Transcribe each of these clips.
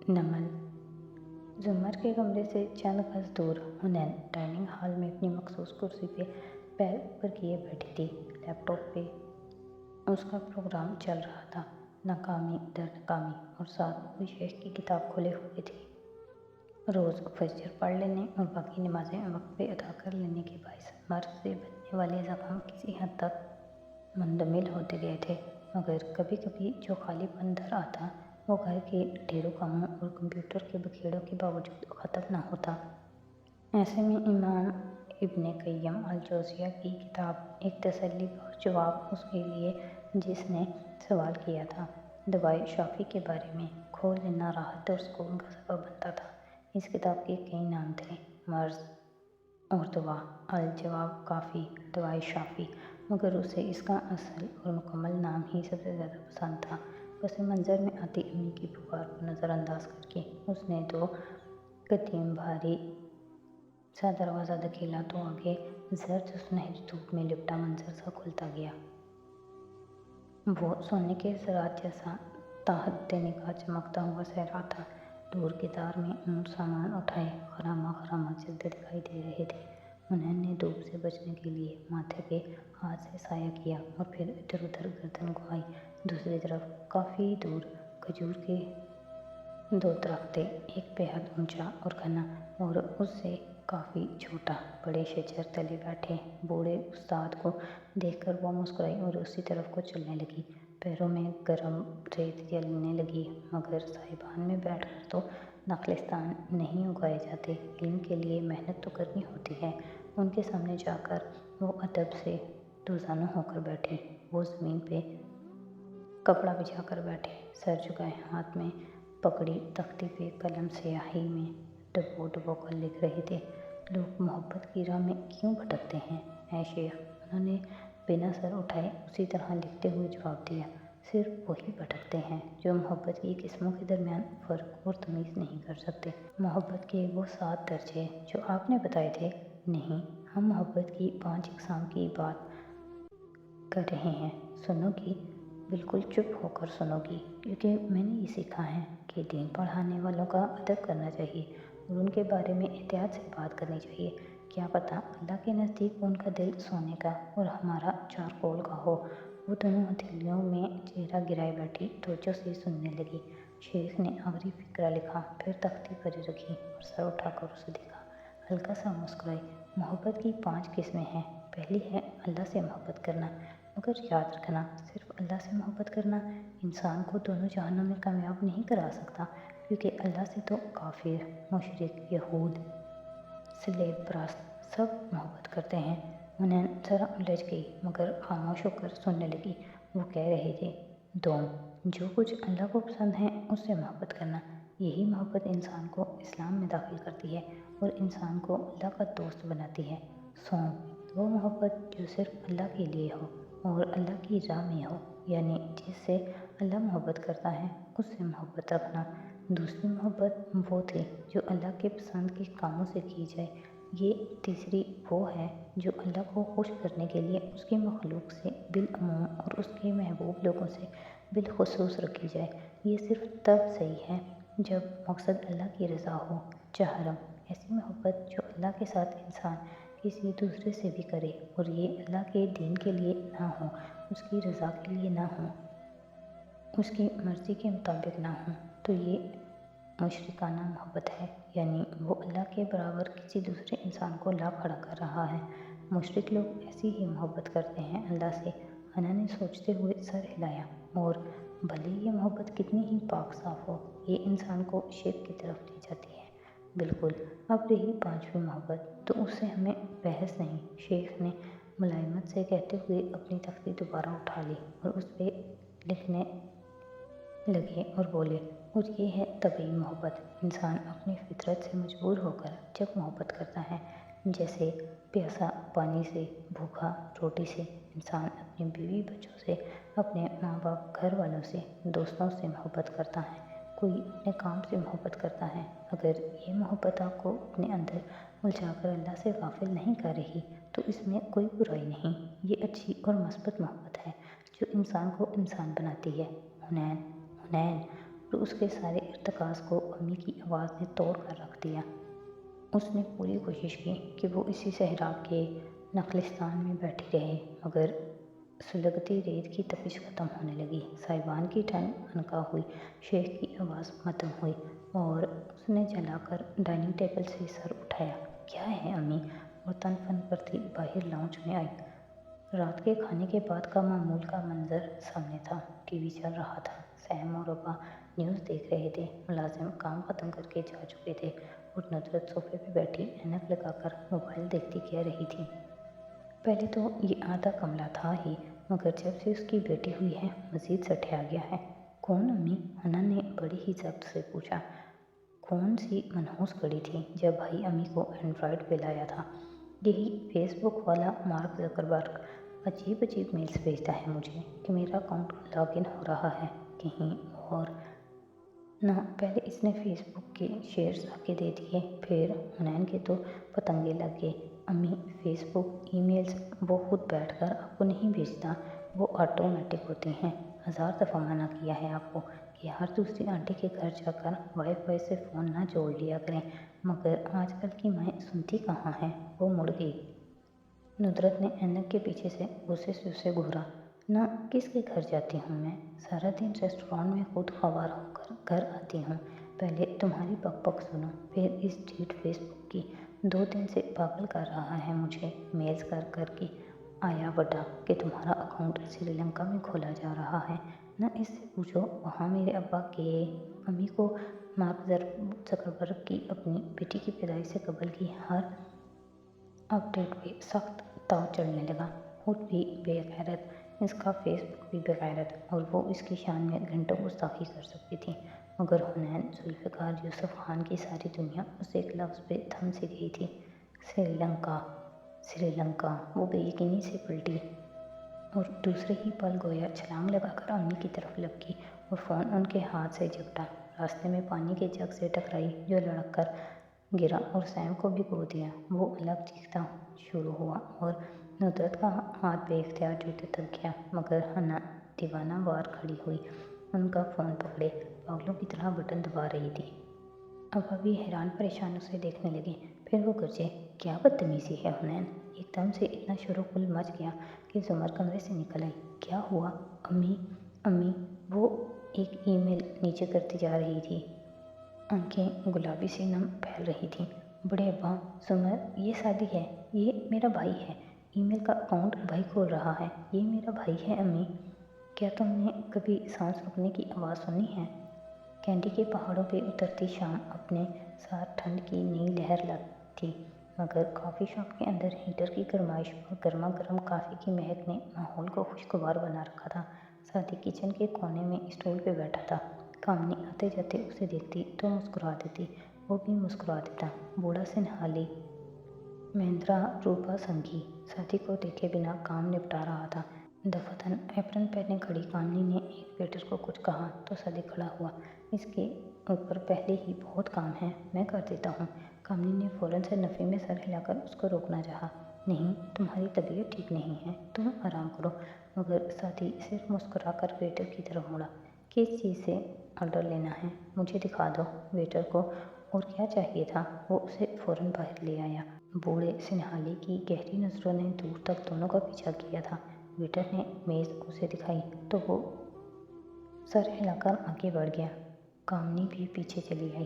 नमल। जुमर के कमरे से चंद गज दूर हुनैन डाइनिंग हॉल में अपनी मखसूस कुर्सी पे पैर ऊपर किए बैठी थी। लैपटॉप पे उसका प्रोग्राम चल रहा था, नाकामी दर नाकामी, और साथ में कोई शेख की किताब खोले हुए थी। रोज़ फजर पढ़ लेने और बाकी नमाजें वक्त पे अदा कर लेने के बायस मर्ज से बचने वाले ज़ख्म किसी हद तक मुंदमिल होते गए थे, मगर कभी कभी जो खालीपन दर आता वो घर के ढेरों कामों और कंप्यूटर के बखेड़ों के बावजूद ख़त्म न होता। ऐसे में इमाम इब्ने क़य्यम अल-जौज़िया की किताब एक तसल्ली बख्श जवाब उसके लिए, जिसने सवाल किया था, दवाए शाफ़ी के बारे में, खोल लेना राहत और सुकून का सबब बनता था। इस किताब के कई नाम थे, मर्ज़ और दवा, अल-जवाब काफ़ी, दवाए शाफ़ी, मगर उसे इसका असल और मुकम्मल नाम ही सबसे ज़्यादा पसंद था। पस मंज़र में आती अम्मी की पुकार को नज़रअंदाज करके उसने तो कदीम भारी सा दरवाज़ा धकेला तो आगे जर्द सुनहरी धूप में लिपटा मंजर सा खुलता गया। वो सोने के ज़रात जैसा ताहद्दे निगाह चमकता हुआ सहरा था। दूर के तार में ऊँट सामान उठाए खरामा खरामा चलते दिखाई दे रहे थे। उन्होंने धूप से बचने के लिए माथे पे हाथ से साया किया और फिर इधर उधर गर्दन घुमाई। दूसरी तरफ काफ़ी दूर खजूर के 2 दरख्त थे, एक बेहद ऊंचा और घना और उससे काफ़ी छोटा। बड़े शजर तले बैठे बूढ़े उस्ताद को देखकर वो मुस्कुराई और उसी तरफ को चलने लगी। पैरों में गर्म रेत जलने लगी, मगर साहिबान में बैठकर तो नखलिस्तान नहीं उगाए जाते, इल्म के लिए मेहनत तो करनी होती है। उनके सामने जाकर वो अदब से दोजाना होकर बैठी। वो ज़मीन पे कपड़ा बिछा कर बैठे, सर झुकाए, हाथ में पकड़ी तख्ती पे कलम स्याही में डबो डबो कर लिख रहे थे। लोग मोहब्बत की राह में क्यों भटकते हैं ऐ शेख? उन्होंने बिना सर उठाए उसी तरह लिखते हुए जवाब दिया, सिर्फ वही भटकते हैं जो मोहब्बत की किस्मों के दरमियान फ़र्क और तमीज़ नहीं कर सकते। मोहब्बत के वो 7 दर्जे जो आपने बताए थे, नहीं, हम मोहब्बत की 5 इकसाम की बात कर रहे हैं। सुनोगी? बिल्कुल चुप होकर सुनोगी, क्योंकि मैंने ये सीखा है कि दीन पढ़ाने वालों का अदब करना चाहिए और उनके बारे में एहतियात से बात करनी चाहिए। क्या पता अल्लाह के नज़दीक उनका दिल सोने का और हमारा चारकोल का हो। वो दोनों हथेलियों में चेहरा गिराए बैठी तवज्जो से सुनने लगी। शेख ने आखिरी फिक्रा लिखा, फिर तख्ती पर रखी और सर उठाकर उसे देखा। हल्का सा मुस्कुराई। मोहब्बत की 5 किस्में हैं। पहली है अल्लाह से मोहब्बत करना, मगर याद रखना, सिर्फ अल्लाह से मोहब्बत करना इंसान को दोनों जहानों में कामयाब नहीं करा सकता, क्योंकि अल्लाह से तो काफिर, मुशरिक, यहूद, स्लेव परस्त सब मोहब्बत करते हैं। उन्हें ज़रा उलझ गई, मगर खामोश होकर सुनने लगी। वो कह रहे थे, 2, जो कुछ अल्लाह को पसंद है उससे मोहब्बत करना, यही मोहब्बत इंसान को इस्लाम में दाखिल करती है और इंसान को अल्लाह का दोस्त बनाती है। 100, वो मोहब्बत जो सिर्फ अल्लाह के लिए हो और अल्लाह की राह में हो, यानी जिससे अल्लाह मोहब्बत करता है उससे मोहब्बत रखना। दूसरी मोहब्बत वो थी जो अल्लाह के पसंद के कामों से की जाए। ये तीसरी वो है जो अल्लाह को खुश करने के लिए उसकी मखलूक से बिलअमूम और उसके महबूब लोगों से बिलखुसूस रखी जाए। ये सिर्फ तब सही है जब मकसद अल्लाह की रज़ा हो। 4, ऐसी मोहब्बत जो अल्लाह के साथ इंसान किसी दूसरे से भी करे और ये अल्लाह के दीन के लिए ना हो, उसकी रज़ा के लिए ना हो, उसकी मर्ज़ी के मुताबिक ना हो, तो ये मुशरिकाना मोहब्बत है, यानी वो अल्लाह के बराबर किसी दूसरे इंसान को ला खड़ा कर रहा है। मुशरिक लोग ऐसी ही मोहब्बत करते हैं अल्लाह से। हना ने सोचते हुए सर हिलाया, और भले ये मोहब्बत कितनी ही पाक साफ हो, ये इंसान को शिर्क की तरफ ले जाती है। बिल्कुल। अब रही 5वीं मोहब्बत, तो उससे हमें बहस नहीं। शेख ने मुलायमत से कहते हुए अपनी तख्ती दोबारा उठा ली और उस पर लिखने लगे और बोले, और ये है तबई मोहब्बत। इंसान अपनी फितरत से मजबूर होकर जब मोहब्बत करता है, जैसे प्यासा पानी से, भूखा रोटी से, इंसान अपनी बीवी बच्चों से, अपने माँ बाप घर वालों से, दोस्तों से मोहब्बत करता है, कोई अपने काम से मोहब्बत करता है। अगर ये मोहब्बत आपको अपने अंदर उलझाकर अल्लाह से गाफिल नहीं कर रही, तो इसमें कोई बुराई नहीं। ये अच्छी और मस्बत मोहब्बत है जो इंसान को इंसान बनाती है। हुनैन, हुनैन, اور اس کے سارے ارتکاز کو امی کی آواز نے توڑ کر رکھ دیا۔ اس نے پوری کوشش کی کہ وہ اسی صحرا کے نخلستان میں بیٹھی رہے، مگر سلگتی ریت کی تپش ختم ہونے لگی، سائبان کی ٹھنڈ انکا ہوئی، شیخ کی آواز مدھم ہوئی اور اس نے جلا کر ڈائننگ ٹیبل سے سر اٹھایا۔ کیا ہے امی؟ اور تن فن کرتی باہر لاؤنج میں آئی۔ رات کے کھانے کے بعد کا معمول کا منظر سامنے تھا، ٹی وی چل رہا تھا، سیم اور ابا نیوز دیکھ رہے تھے، ملازم کام ختم کر کے جا چکے تھے اور ندرت صوفے پہ بیٹھی اینک لگا کر موبائل دیکھتی کہہ رہی تھی۔ پہلے تو یہ آدھا کملہ تھا ہی، مگر جب سے اس کی بیٹی ہوئی ہے مزید سٹیا گیا ہے۔ کون امی؟ حنان نے بڑی ہی ضبط سے پوچھا۔ کون سی منحوس گھڑی تھی جب بھائی امی کو اینڈرائڈ پہ لایا تھا؟ یہی فیس بک والا مارک زکربرگ عجیب عجیب میلز بھیجتا ہے مجھے کہ میرا اکاؤنٹ لاگ ان ہو رہا ہے کہیں اور نہ۔ پہلے اس نے فیس بک کے شیئرز آ کے دے دیے، پھر حنین کے تو پتنگے لگ گئے۔ امی فیس بک ای میلز وہ خود بیٹھ کر آپ کو نہیں بھیجتا، وہ آٹومیٹک ہوتی ہیں۔ 1000 دفعہ منع کیا ہے آپ کو کہ ہر دوسری آنٹی کے گھر جا کر وائی فائی سے فون نہ جوڑ لیا کریں، مگر آج کل کی مائیں سنتی کہاں ہیں۔ وہ مڑ گئی۔ ندرت نے اینک کے پیچھے سے غصے سے اسے گھورا۔ نہ، کس کے گھر جاتی ہوں میں؟ سارا دن ریسٹورانٹ میں خود خوار ہو کر گھر آتی ہوں، پہلے تمہاری بک بک سنو، پھر اس ڈھیٹ فیس بک کی۔ 2 دن سے پاگل کر رہا ہے مجھے میلز کر کر کے آیا بڑا کہ تمہارا اکاؤنٹ سری لنکا میں کھولا جا رہا ہے۔ نہ اس سے پوچھو وہاں میرے ابا کے۔ امی کو مارک زکربرگ کی اپنی بیٹی کی پیدائش سے قبل کی ہر اپ ڈیٹ پہ سخت تاؤ چڑھنے لگا۔ خود بھی بے غیرت، اس کا فیس بک بھی بے غیرت، اور وہ اس کی شان میں گھنٹوں گستاخی کر سکتی تھی، مگر حنین ذوالفقار یوسف خان کی ساری دنیا اس ایک لفظ پہ تھم سی گئی تھی۔ سری لنکا، سری لنکا۔ وہ بے یقینی سے پلٹی اور دوسرے ہی پل گویا چھلانگ لگا کر امی کی طرف لپکی اور فون ان کے ہاتھ سے جھپٹا، راستے میں پانی کے جگ سے ٹکرائی جو لڑک کر گرا اور سیم کو بھگو دیا۔ وہ الگ چیختا شروع ہوا اور ندرت کا ہاتھ بے اختیار جوتے تک گیا، مگر حنان دیوانہ وار کھڑی ہوئی ان کا فون پکڑے پاگلوں کی طرح بٹن دبا رہی تھی۔ ابا بھی حیران پریشان اسے دیکھنے لگے، پھر وہ گرجے، کیا بدتمیزی ہے حنین؟ ایک دم سے اتنا شور و غل مچ گیا کہ زمر کمرے سے نکل آئی۔ کیا ہوا؟ امی، امی۔ وہ ایک ای میل نیچے کرتی جا رہی تھی، آنکھیں گلابی سی نم پھیل رہی تھیں۔ بڑے ابا، زمر، یہ سادی ہے، یہ میرا بھائی ہے، ای میل کا اکاؤنٹ بھائی کھول رہا ہے، یہ میرا بھائی ہے امی۔ کیا تم نے کبھی سانس رکنے کی آواز سنی ہے؟ کینڈی کے پہاڑوں پہ اترتی شام اپنے ساتھ ٹھنڈ کی نئی لہر لاتی تھی، مگر کافی شاپ کے اندر ہیٹر کی گرمائش اور گرما گرم کافی کی مہک نے ماحول کو خوشگوار بنا رکھا تھا۔ سادی کچن کے کونے میں اسٹول پہ بیٹھا تھا، کامنی آتے جاتے اسے دیکھتی تو مسکرا دیتی، وہ بھی مسکرا دیتا۔ بوڑھا سنہالی مہندرا روپا سنگھی سادی کو دیکھے بنا کام نپٹا رہا تھا۔ دفتن ایپرن پہنے کھڑی کامنی نے ایک ویٹر کو کچھ کہا تو سادی کھڑا ہوا۔ اس کے اوپر پہلے ہی بہت کام ہے، میں کر دیتا ہوں۔ کامنی نے فوراً سے نفی میں سر ہلا کر اس کو روکنا چاہا۔ نہیں، تمہاری طبیعت ٹھیک نہیں ہے، تم آرام کرو، مگر سادی صرف مسکرا کر ویٹر کی طرف مڑا۔ کس چیز سے آرڈر لینا ہے؟ مجھے دکھا دو۔ ویٹر کو اور کیا چاہیے تھا، وہ اسے فوراً باہر لے آیا۔ بوڑھے سنہالی کی گہری نظروں نے دور تک دونوں کا پیچھا کیا تھا۔ ویٹر نے میز اسے دکھائی تو وہ سر ہلا کر آگے بڑھ گیا۔ کامنی بھی پیچھے چلی آئی۔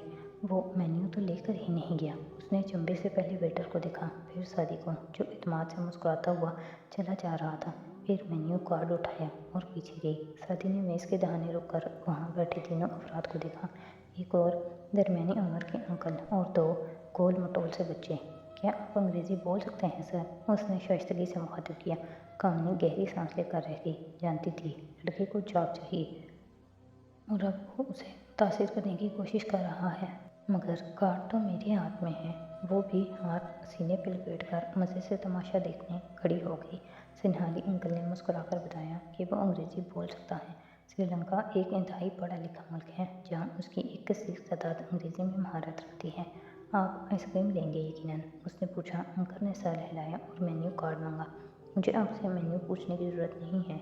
وہ مینیو تو لے کر ہی نہیں گیا۔ اس نے چمبے سے پہلے ویٹر کو دیکھا، پھر سادی کو جو اعتماد سے مسکراتا ہوا چلا جا رہا تھا، پھر مینیو کارڈ اٹھایا اور پیچھے گئی۔ سادی نے میز کے دہانے رک کر وہاں بیٹھے تینوں افراد کو دیکھا، ایک اور درمیانی عمر کے انکل اور 2 گول مٹول سے بچے۔ کیا آپ انگریزی بول سکتے ہیں سر؟ اس نے شائستگی سے مخاطب کیا۔ کامنی گہری سانس لے کر رہ گئی، جانتی تھی لڑکے کو جواب چاہیے اور اب وہ اسے متاثر کرنے کی کوشش کر رہا ہے، مگر کارڈ تو میرے ہاتھ میں ہے۔ وہ بھی ہاتھ سینے پہ لپیٹ کر مزے سے تماشا دیکھنے کھڑی ہو گئی۔ سنہالی انکل نے مسکرا کر بتایا کہ وہ انگریزی بول سکتا ہے۔ سری لنکا ایک انتہائی پڑھا لکھا ملک ہے جہاں اس کی ایک کثیر تعداد انگریزی میں مہارت رکھتی ہے۔ آپ آئس کریم لیں گے یقیناً؟ اس نے پوچھا۔ انکل نے سر ہلایا اور مینیو کارڈ مانگا۔ مجھے آپ سے مینیو پوچھنے کی ضرورت نہیں ہے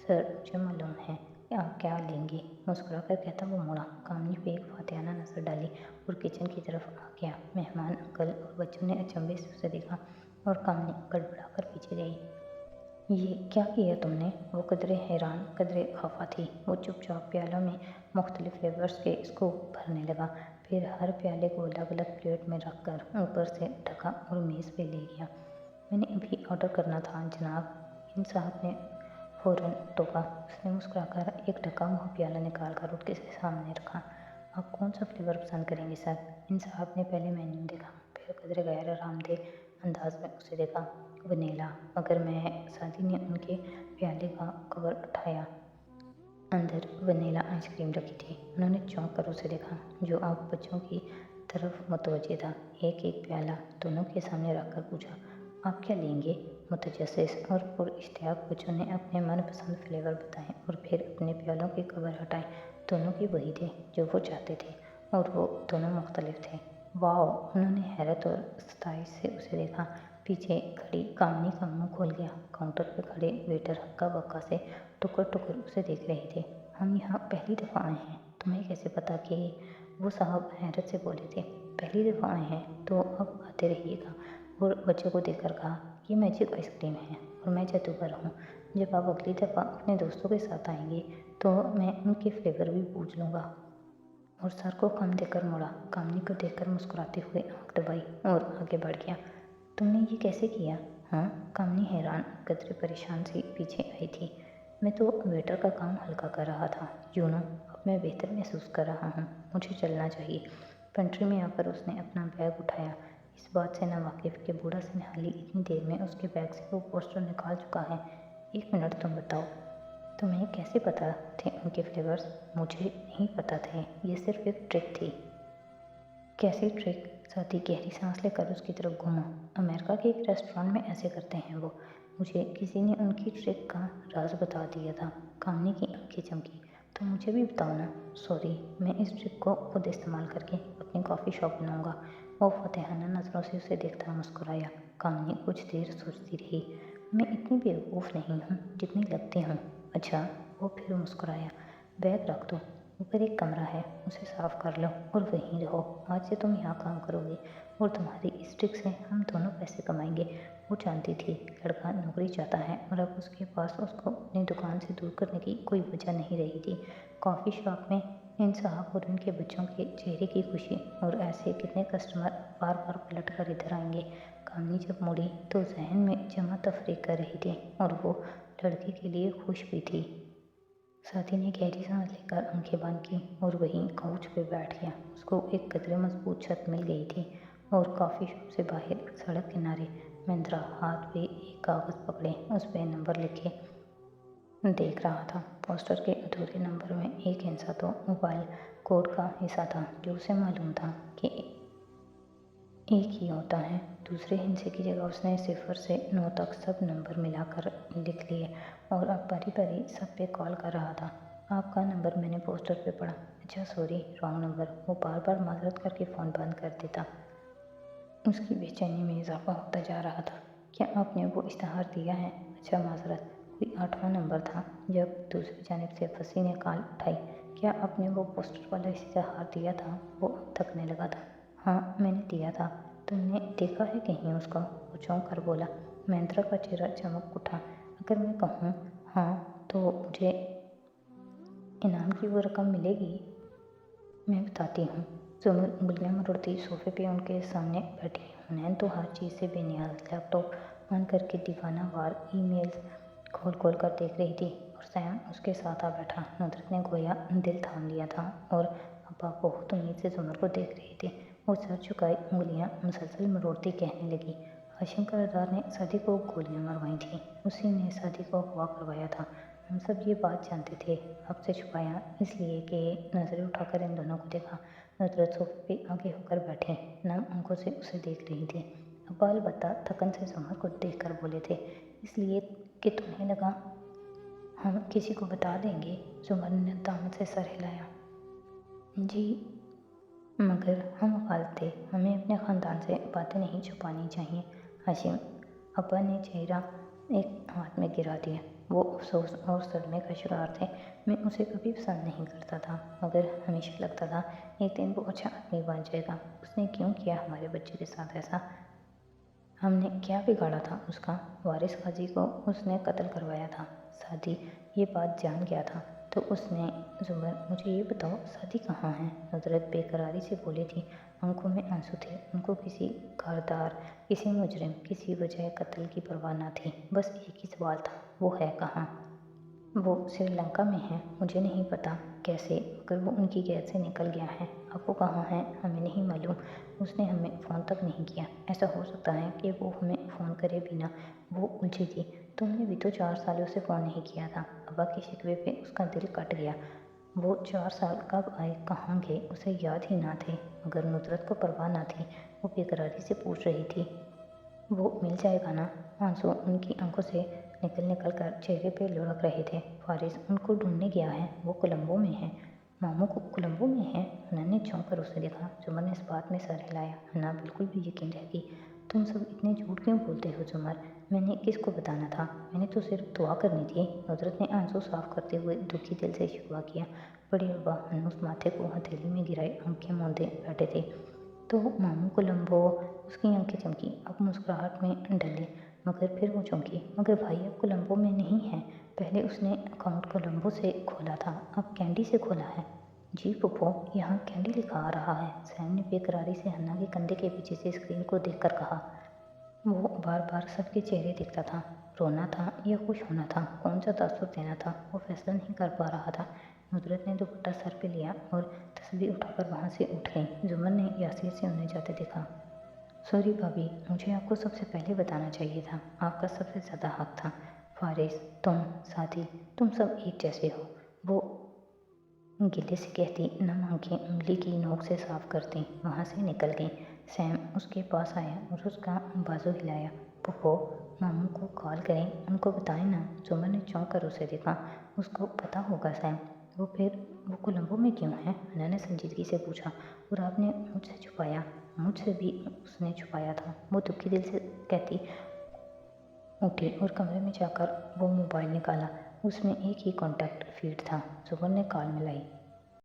سر، مجھے معلوم ہے आप क्या लेंगी? मुस्कुरा कर कहता वो मुड़ा। कामनी पे एक फातिहाना नजर डाली और किचन की तरफ आ गया। मेहमान अंकल और बच्चों ने अचंभे से उसे देखा और कामनी गड़बड़ा कर पीछे गई। ये क्या किया तुमने? वो कदरे हैरान कदरे खफा थी। वो चुपचाप प्यालों में मुख्तलिफ फ्लेवर्स के स्कूप भरने लगा, फिर हर प्याले को अलग अलग प्लेट में रख कर ऊपर से ढका और मेज़ पे ले गया। मैंने अभी ऑर्डर करना था जनाब, इन साहब ने फ़ौरन टोका। उसने मुस्कुराकर एक ढका हुआ प्याला निकाल कर उसके सामने रखा। आप कौन सा फ्लेवर पसंद करेंगे सर? इन साहब ने पहले मेन्यू देखा, फिर कदरे गैर आरामदेह अंदाज में उसे देखा। वनीला। मगर मैं सादी ने उनके प्याले का कवर उठाया। अंदर वनीला आइसक्रीम रखी थी। उन्होंने चौंक कर उसे देखा, जो अब बच्चों की तरफ मुतवज्जे था। एक एक प्याला दोनों के सामने रखकर पूछा, आप क्या लेंगे? मुतजस्सिस और पुरइश्तियाक बच्चों ने अपने मनपसंद फ्लेवर बताए और फिर अपने प्यालों के कवर हटाए। दोनों के वही थे जो वो चाहते थे और वो दोनों मुख्तलिफ थे। वाओ! उन्होंने हैरत और सताइश से उसे देखा। पीछे खड़ी कामनी का मुंह खोल गया। काउंटर पर खड़े वेटर हक्का बक्का से टुकर टुकर उसे देख रहे थे। हम यहाँ पहली दफ़ा आए हैं, तुम्हें कैसे पता कि? वो साहब हैरत से बोले थे। पहली दफ़ा आए हैं तो अब आते रहिएगा। और बच्चों को देखकर कहा, ये मैजिक आइसक्रीम है और मैं जादूगर हूँ। जब आप अगली दफ़ा अपने दोस्तों के साथ आएंगे तो मैं उनके फ्लेवर भी पूछ लूँगा। और सर को कम देकर मुड़ा। कामनी को देखकर मुस्कुराते हुए आंख दबाई और आगे बढ़ गया। तुमने ये कैसे किया? हाँ? कामनी हैरान कदरे परेशान सी पीछे आई थी। मैं तो वेटर का काम हल्का कर रहा था। अब मैं बेहतर महसूस कर रहा हूँ। मुझे चलना चाहिए। पेंट्री में आकर उसने अपना बैग उठाया। इस बात से नावाकिफ़ कि बूढ़ा सिंहाली इतनी देर में उसके बैग से वो पोस्टर निकाल चुका है। 1 मिनट तुम बताओ, तुम्हें कैसे पता थे उनके फ्लेवर्स? मुझे नहीं पता थे, ये सिर्फ एक ट्रिक थी। कैसी ट्रिक? साथी गहरी सांस लेकर उसकी तरफ घूमा। अमेरिका के एक रेस्टोरेंट में ऐसे करते हैं वो। मुझे किसी ने उनकी ट्रिक का राज बता दिया था। कामनी की आंखें चमकी। तो मुझे भी बताओ ना। सॉरी, मैं इस ट्रिक को खुद इस्तेमाल करके अपनी कॉफ़ी शॉप बनाऊंगा। वो फतेहाना नज़रों से उसे देखता मुस्कुराया। कामनी कुछ देर सोचती रही। मैं इतनी बेवकूफ़ नहीं हूँ जितनी लगती हूँ। अच्छा, वो फिर मुस्कुराया। बैग रख दो, ऊपर एक कमरा है, उसे साफ़ कर लो और वहीं रहो। आज से तुम यहाँ काम करोगे और तुम्हारी इस ट्रिक से हम दोनों पैसे कमाएंगे। वो जानती थी लड़का नौकरी चाहता है और अब उसके पास उसको अपनी दुकान से दूर करने की कोई वजह नहीं रही थी। कॉफ़ी शॉप में इन साहब और इनके बच्चों के चेहरे की खुशी और ऐसे कितने कस्टमर बार बार पलट कर इधर आएंगे। कामनी जब मुड़ी तो जहन में जमा तफरीक कर रही थी और वो लड़के के लिए खुश भी थी। साथी ने गहरी सांस लेकर आंखें बंद की और वहीं काउच पे बैठ गया। उसको एक कदरे मजबूत छत मिल गई थी और कॉफ़ी शॉप से बाहर सड़क किनारे महेंद्रा हाथ पे एक कागज़ पकड़े उस पे नंबर लिखे देख रहा था। पोस्टर के अधूरे नंबर में एक हिस्सा तो मोबाइल कोड का हिस्सा था जो उसे मालूम था कि एक ही होता है। दूसरे हिस्से की जगह उसने 0 से 9 तक सब नंबर मिलाकर लिख लिए और अब बारी बारी सब पे कॉल कर रहा था। आपका नंबर मैंने पोस्टर पे पढ़ा। अच्छा सॉरी, रॉन्ग नंबर। वो बार बार माजरत करके फ़ोन बंद कर देता। उसकी बेचैनी में इजाफा होता जा रहा था। क्या आपने वो इश्तहार दिया है? अच्छा माजरत, कोई 8वां नंबर था। जब दूसरी जानिब से फंसी ने कॉल उठाई। क्या आपने वो पोस्टर वाला इश्तहार दिया था? वो अब थकने लगा था। हाँ, मैंने दिया था। तुमने देखा है कहीं उसको? वो चौंक कर बोला। महेंद्र का चेहरा चमक उठा। अगर मैं कहूँ हाँ तो मुझे इनाम की वो रकम मिलेगी? मैं बताती हूँ। जुमल उंगलियाँ मरोड़ती सोफे पे उनके सामने बैठी। हुनैन तो हर चीज़ से बेनियाज लैपटॉप ऑन करके दीवाना वार ईमेल्स खोल खोल कर देख रही थी और सैम उसके साथ आ बैठा। नुसरत ने गोया दिल थाम लिया था और अब्बा बहुत उम्मीद से जुमल को देख रहे थे। वो सर झुकाई उंगलियाँ मुसलसल मरोड़ती कहने लगी, हाशिम करारदार ने सादी को गोलियाँ मरवाई थी। उसी ने सादी को अगवा करवाया था। हम सब ये बात जानते थे, आपसे छुपाया इसलिए कि नज़रें उठाकर इन दोनों को देखा। नुसरत सोफे पे आगे होकर बैठे नम आंखों से उसे देख रही थी। अब्बा अलबत्ता थकन से जुमल को देखकर बोले थे, इसलिए कि तुम्हें लगा हम किसी को बता देंगे। जुमल ने दामद से सर हिलाया। जी, मगर हम गलत थे। हमें अपने ख़ानदान से बातें नहीं छुपानी चाहिए। हाशिम, अब्बा ने चेहरा एक हाथ में गिरा दिया। वो अफसोस और सदमे का शिकार थे। मैं उसे कभी पसंद नहीं करता था, मगर हमेशा लगता था एक दिन वो अच्छा आदमी बन जाएगा। उसने क्यों किया हमारे बच्चे के साथ ऐसा? हमने क्या बिगाड़ा था उसका? वारिस काजी को उसने कत्ल करवाया था। सादी ये बात जान गया था तो उसने, जुमर मुझे ये बताओ सादी कहाँ है? नुसरत बेकरारी से बोली थी। आंखों में आंसू थे। उनको किसी कारदार, किसी मुजरिम, किसी वजह कत्ल की परवाह न थी। बस एक ही सवाल था, वो है कहाँ? वो श्रीलंका में है। मुझे नहीं पता कैसे, मगर वो उनकी कैद से निकल गया है। अब वो कहाँ है हमें नहीं मालूम। उसने हमें फ़ोन तक नहीं किया। ऐसा हो सकता है कि वो हमें फ़ोन करे बिना वो उलझी थी। तुमने भी तो 4 सालों से फ़ोन नहीं किया था। अब्बा के शिकवे पे उसका दिल कट गया। वो 4 साल कब आए, कहाँ गए, उसे याद ही ना थे। मगर नुसरत को परवाह ना थी। वो बेकरारी से पूछ रही थी, वो मिल जाएगा ना? आंसू उनकी आंखों से निकल निकल कर चेहरे पे लुढ़क रहे थे। फारिस उनको ढूंढने गया है, वो कोलंबो में है। मामू को कोलंबो में है? हन्ना ने चौंक कर उसे देखा। जुमर ने इस बात में सर हिलाया। हन्ना बिल्कुल भी यकीन रहेगी। तुम सब इतने झूठ क्यों बोलते हो जुमर? मैंने किसको बताना था? मैंने तो सिर्फ दुआ करनी थी। नुसरत ने आंसू साफ करते हुए दुखी दिल से शिकवा किया। बड़े अब्बा हन्नूस माथे को हथेली में गिराए आंखें मूंदे बैठे थे। तो मामू कोलंबो? उसकी आंखें चमकी। अब मुस्कुराहट में डले, मगर फिर वो चौंकी। मगर भाई अब कोलंबो में नहीं है। पहले उसने अकाउंट कोलंबो से खोला था, अब कैंडी से खोला है। जी पुप्पो, यहाँ कैंडी लिखा आ रहा है। सैम ने बेकरारी से हन्ना के कंधे के पीछे से स्क्रीन को देखकर कहा। वो बार बार सबके चेहरे देखता था। रोना था या खुश होना था, कौन सा तासुर देना था, वो फैसला नहीं कर पा रहा था। नुसरत ने दुपट्टा सर पे लिया और तस्बीह उठाकर वहाँ से उठ गई। जुमर ने यासिर से उन्हें जाते देखा। सॉरी भाभी, मुझे आपको सबसे पहले बताना चाहिए था। आपका सबसे ज़्यादा हक था। फारिस, तुम, साथी, तुम सब एक जैसे हो। वो गिले से कहती, नम आंखें उंगली की नोक से साफ करती वहाँ से निकल गई। सैम उसके पास आया और उसका बाजू हिलाया। पुप्पो, मामू को कॉल करें, उनको बताएं ना। जुमर ने चौंक कर उसे देखा। उसको पता होगा सैम। वो कोलंबो में क्यों है? हन्ना ने संजीदगी से पूछा। और आपने मुझसे छुपाया? मुझसे भी उसने छुपाया था। वो दुखी दिल से कहती उठी और कमरे में जाकर वो मोबाइल निकाला। उसमें एक ही कॉन्टैक्ट फीड था। जुमर ने कॉल मिलाई।